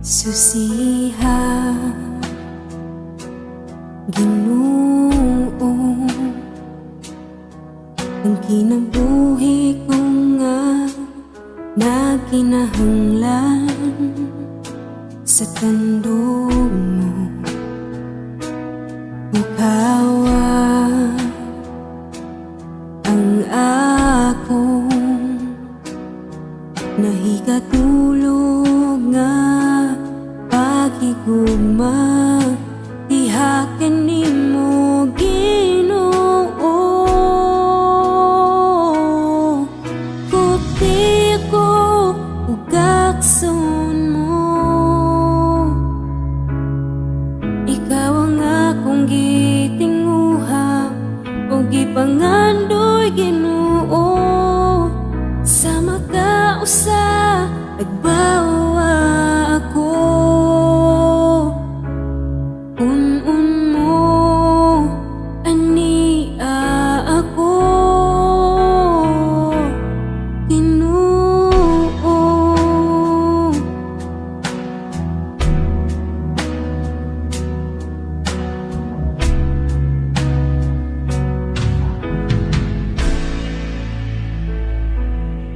Susiha, Ginoo, ang kinabuhi ko nga naginahanglan sa tandog mo. Ukawa ang akong nahigatulog nga pagigugma, tihaken nimo Ginoo. Kuti ko ug kakson mo, ikaw ang akong gitinguha ug gipangandoy Ginoo. Sama ka usa nagbawa ako, un-un mo ania ako, Ginoo.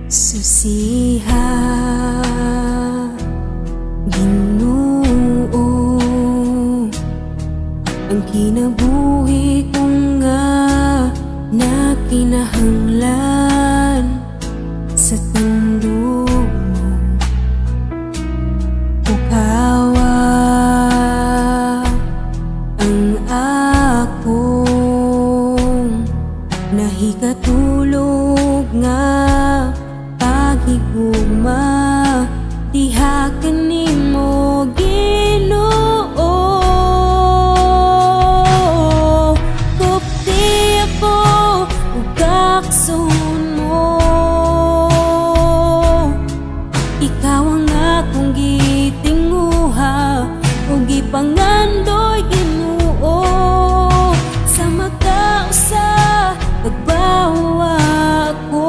Susiha, Ginoo, ang kinabuhi ko nga nakinahanglan sa tandog mo. Ukawa ang akong nahigatulog nga pagigugma, tihaken nimo Ginoo. Kupti ako ug kakson mo, ikaw ang akong gitinguha ug gipangandoy Ginoo. Sama ka usa nagbawa ako,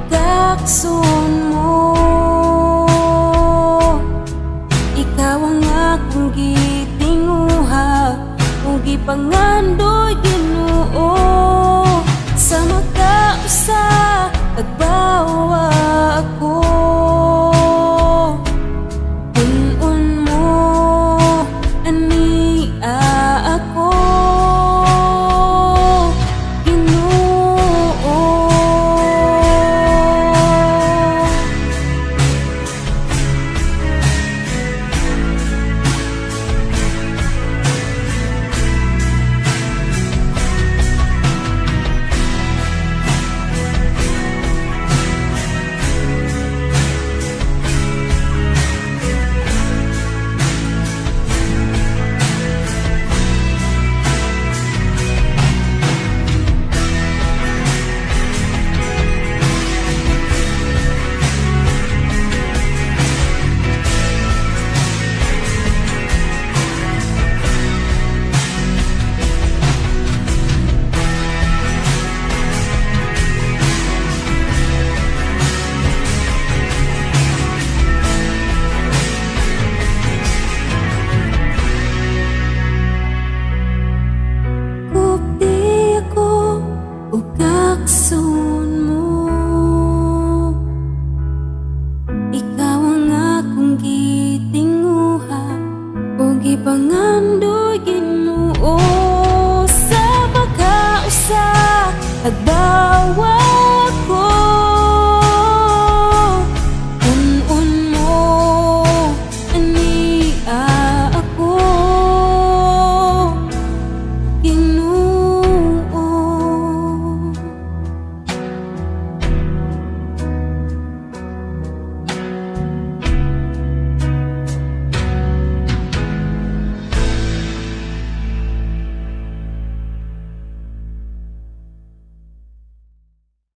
kakson mo, ikaw ang akong gitinguha ug gipangandoy Ginoo. Sama ka usa nagbawa ako.